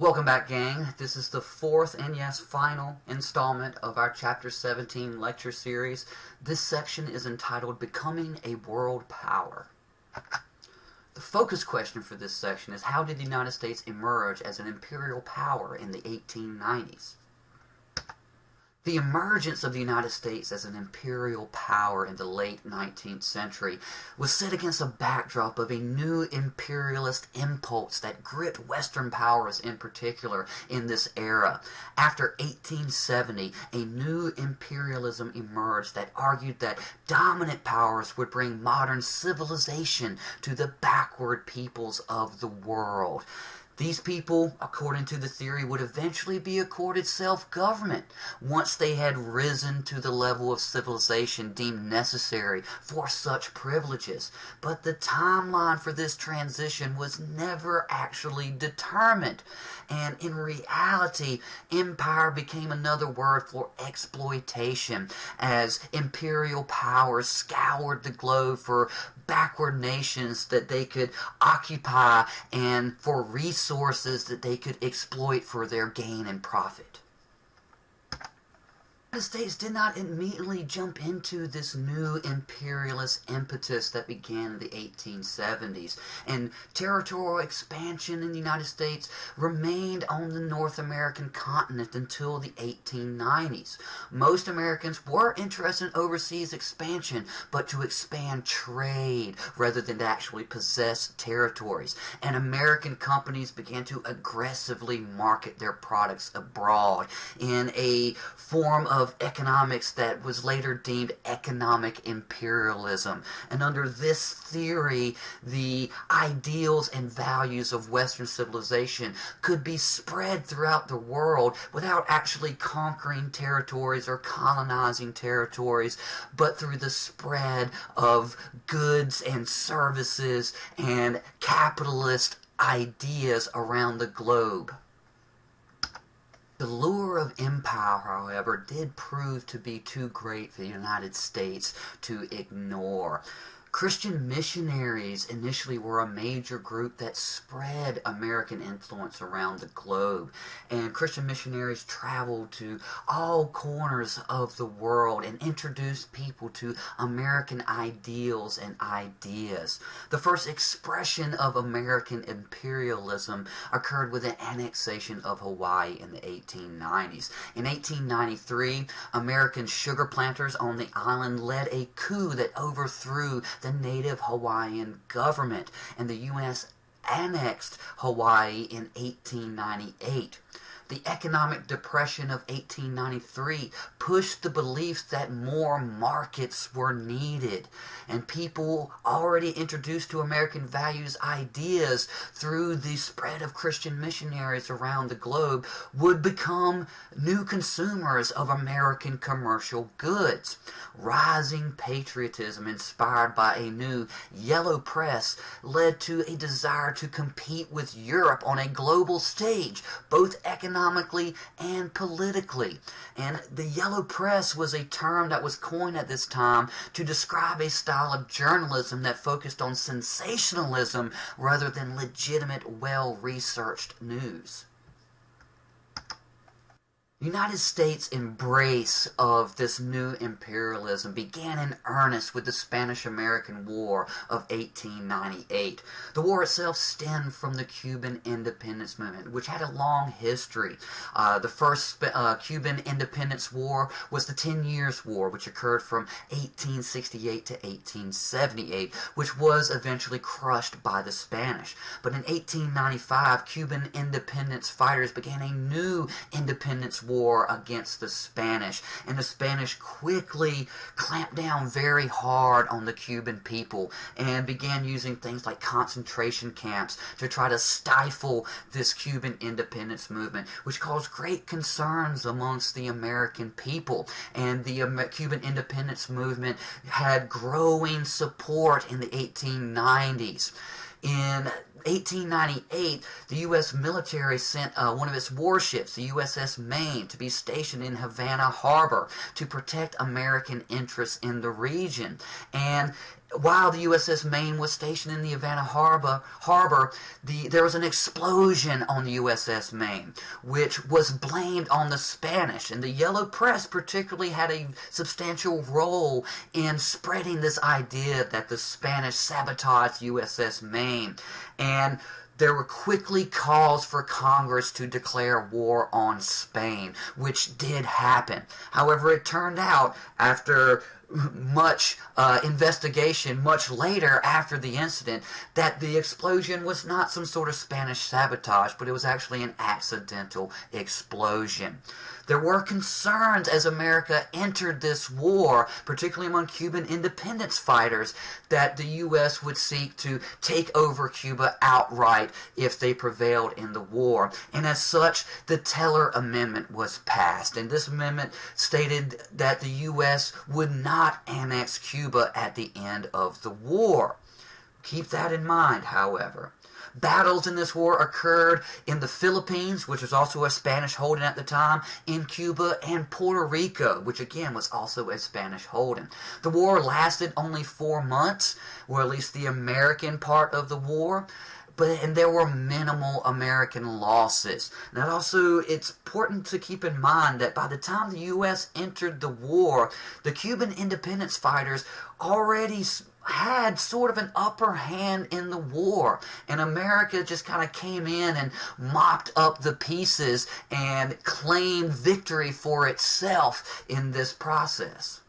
Welcome back, gang. This is the fourth and yes, final installment of our Chapter 17 lecture series. This section is entitled Becoming a World Power. The focus question for this section is, how did the United States emerge as an imperial power in the 1890s? The emergence of the United States as an imperial power in the late 19th century was set against a backdrop of a new imperialist impulse that gripped Western powers in particular in this era. After 1870, a new imperialism emerged that argued that dominant powers would bring modern civilization to the backward peoples of the world. These people, according to the theory, would eventually be accorded self-government once they had risen to the level of civilization deemed necessary for such privileges. But the timeline for this transition was never actually determined. And in reality, empire became another word for exploitation as imperial powers scoured the globe for backward nations that they could occupy and for resources that they could exploit for their gain and profit. The United States did not immediately jump into this new imperialist impetus that began in the 1870s, and territorial expansion in the United States remained on the North American continent until the 1890s. Most Americans were interested in overseas expansion, but to expand trade rather than to actually possess territories, and American companies began to aggressively market their products abroad in a form of economics that was later deemed economic imperialism. And under this theory, the ideals and values of Western civilization could be spread throughout the world without actually conquering territories or colonizing territories, but through the spread of goods and services and capitalist ideas around the globe. The lure of empire, however, did prove to be too great for the United States to ignore. Christian missionaries initially were a major group that spread American influence around the globe, and Christian missionaries traveled to all corners of the world and introduced people to American ideals and ideas. The first expression of American imperialism occurred with the annexation of Hawaii in the 1890s. In 1893, American sugar planters on the island led a coup that overthrew the native Hawaiian government, and the U.S. annexed Hawaii in 1898. The economic depression of 1893 pushed the belief that more markets were needed, and people already introduced to American values ideas through the spread of Christian missionaries around the globe would become new consumers of American commercial goods. Rising patriotism inspired by a new yellow press led to a desire to compete with Europe on a global stage, both economically and politically. And the yellow press was a term that was coined at this time to describe a style of journalism that focused on sensationalism rather than legitimate, well-researched news. The United States' embrace of this new imperialism began in earnest with the Spanish-American War of 1898. The war itself stemmed from the Cuban independence movement, which had a long history. The first Cuban independence war was the 10 Years' War, which occurred from 1868 to 1878, which was eventually crushed by the Spanish. But in 1895, Cuban independence fighters began a new independence war against the Spanish, and the Spanish quickly clamped down very hard on the Cuban people and began using things like concentration camps to try to stifle this Cuban independence movement, which caused great concerns amongst the American people. And the Cuban independence movement had growing support in the 1890s. In 1898, the U.S. military sent one of its warships, the USS Maine, to be stationed in Havana Harbor to protect American interests in the region. And while the USS Maine was stationed in the Havana harbor, there was an explosion on the USS Maine, which was blamed on the Spanish. And the Yellow Press particularly had a substantial role in spreading this idea that the Spanish sabotaged USS Maine. And there were quickly calls for Congress to declare war on Spain, which did happen. However, it turned out, after much investigation, much later after the incident, that the explosion was not some sort of Spanish sabotage, but it was actually an accidental explosion. There were concerns as America entered this war, particularly among Cuban independence fighters, that the U.S. would seek to take over Cuba outright if they prevailed in the war. And as such, the Teller Amendment was passed. And this amendment stated that the U.S. would not annex Cuba at the end of the war. Keep that in mind, however. Battles in this war occurred in the Philippines, which was also a Spanish holding at the time, in Cuba, and Puerto Rico, which again was also a Spanish holding. The war lasted only 4 months, or at least the American part of the war, and there were minimal American losses. Now also, it's important to keep in mind that by the time the U.S. entered the war, the Cuban independence fighters already had sort of an upper hand in the war, and America just kind of came in and mopped up the pieces and claimed victory for itself in this process.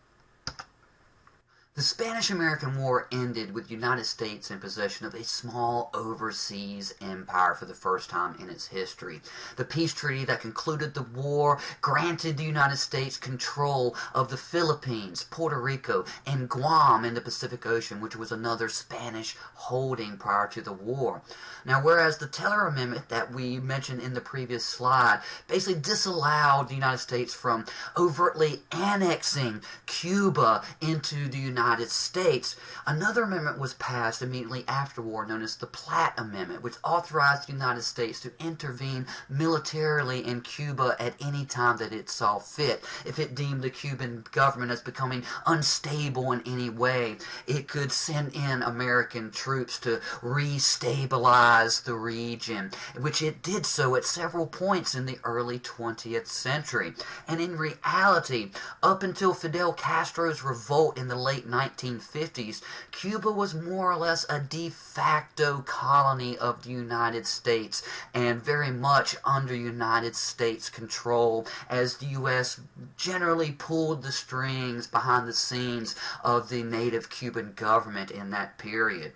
The Spanish-American War ended with the United States in possession of a small overseas empire for the first time in its history. The peace treaty that concluded the war granted the United States control of the Philippines, Puerto Rico, and Guam in the Pacific Ocean, which was another Spanish holding prior to the war. Now, whereas the Teller Amendment that we mentioned in the previous slide basically disallowed the United States from overtly annexing Cuba into the United States, another amendment was passed immediately after war known as the Platt Amendment, which authorized the United States to intervene militarily in Cuba at any time that it saw fit. If it deemed the Cuban government as becoming unstable in any way, it could send in American troops to restabilize the region, which it did so at several points in the early 20th century. And in reality, up until Fidel Castro's revolt in the late 1950s, Cuba was more or less a de facto colony of the United States and very much under United States control, as the U.S. generally pulled the strings behind the scenes of the native Cuban government in that period.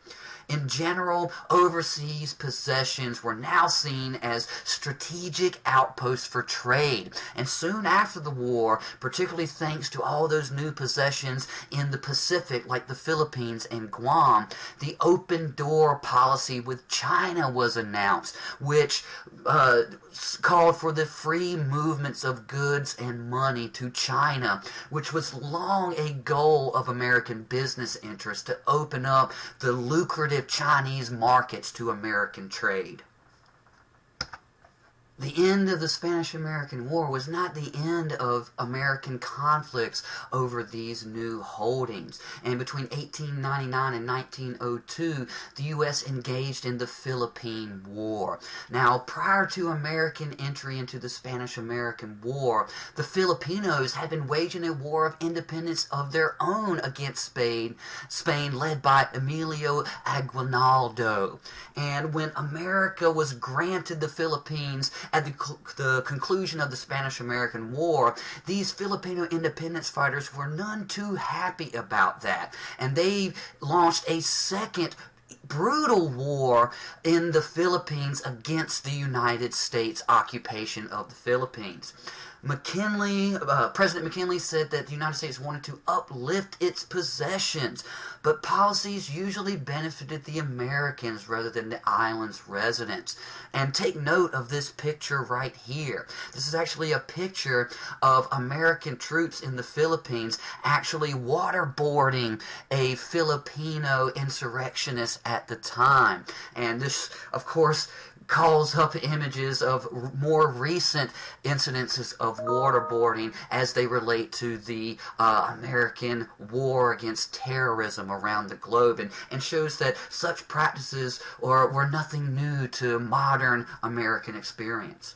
In general, overseas possessions were now seen as strategic outposts for trade, and soon after the war, particularly thanks to all those new possessions in the Pacific like the Philippines and Guam, the open door policy with China was announced, which called for the free movements of goods and money to China, which was long a goal of American business interests to open up the lucrative Chinese markets to American trade. The end of the Spanish-American War was not the end of American conflicts over these new holdings. And between 1899 and 1902, the U.S. engaged in the Philippine War. Now, prior to American entry into the Spanish-American War, the Filipinos had been waging a war of independence of their own against Spain led by Emilio Aguinaldo. And when America was granted the Philippines at the conclusion of the Spanish-American War, these Filipino independence fighters were none too happy about that, and they launched a second brutal war in the Philippines against the United States occupation of the Philippines. President McKinley said that the United States wanted to uplift its possessions, but policies usually benefited the Americans rather than the island's residents. And take note of this picture right here. This is actually a picture of American troops in the Philippines actually waterboarding a Filipino insurrectionist at the time. And this, of course, calls up images of more recent incidences of waterboarding as they relate to the American war against terrorism around the globe, and shows that such practices were nothing new to modern American experience.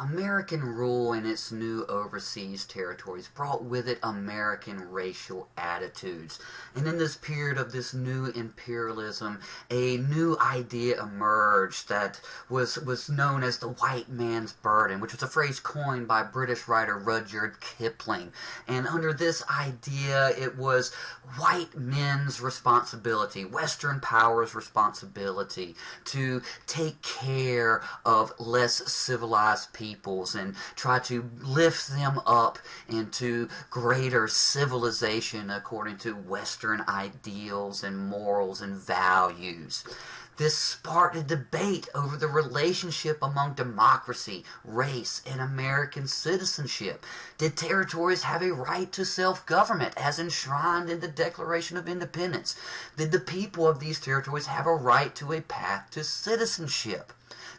American rule in its new overseas territories brought with it American racial attitudes. And in this period of this new imperialism, a new idea emerged that was known as the white man's burden, which was a phrase coined by British writer Rudyard Kipling. And under this idea, it was white men's responsibility, Western powers' responsibility, to take care of less civilized peoples and try to lift them up into greater civilization according to Western ideals and morals and values. This sparked a debate over the relationship among democracy, race, and American citizenship. Did territories have a right to self-government as enshrined in the Declaration of Independence? Did the people of these territories have a right to a path to citizenship?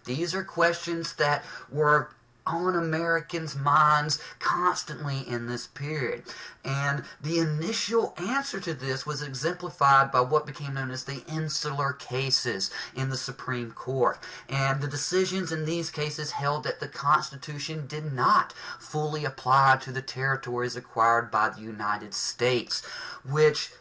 These are questions that were on Americans' minds constantly in this period. And the initial answer to this was exemplified by what became known as the insular cases in the Supreme Court. And the decisions in these cases held that the Constitution did not fully apply to the territories acquired by the United States, which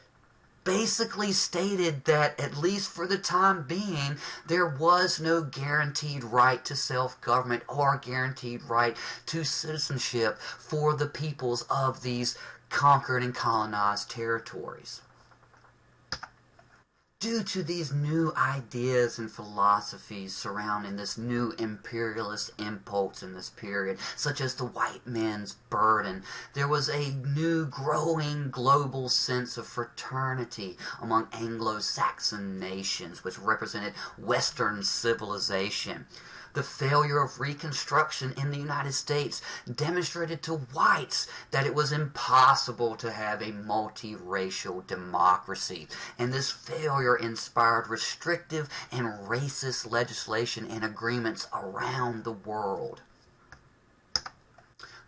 basically stated that, at least for the time being, there was no guaranteed right to self-government or guaranteed right to citizenship for the peoples of these conquered and colonized territories. Due to these new ideas and philosophies surrounding this new imperialist impulse in this period, such as the white man's burden, there was a new growing global sense of fraternity among Anglo-Saxon nations, which represented Western civilization. The failure of Reconstruction in the United States demonstrated to whites that it was impossible to have a multiracial democracy, and this failure inspired restrictive and racist legislation and agreements around the world.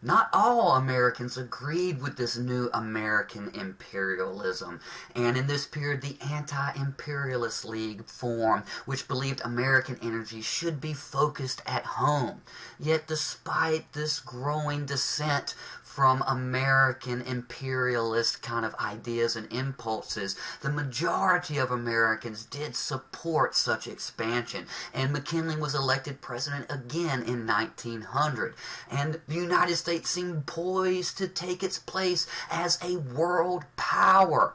Not all Americans agreed with this new American imperialism, and in this period the Anti-Imperialist League formed, which believed American energy should be focused at home. Yet despite this growing dissent from American imperialist kind of ideas and impulses, the majority of Americans did support such expansion, and McKinley was elected president again in 1900, and the United States seemed poised to take its place as a world power.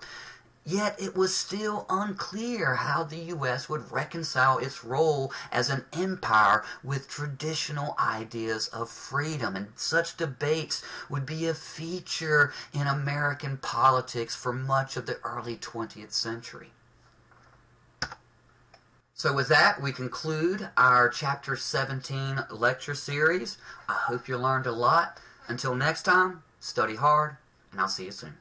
Yet it was still unclear how the U.S. would reconcile its role as an empire with traditional ideas of freedom, and such debates would be a feature in American politics for much of the early 20th century. So with that, we conclude our Chapter 17 lecture series. I hope you learned a lot. Until next time, study hard, and I'll see you soon.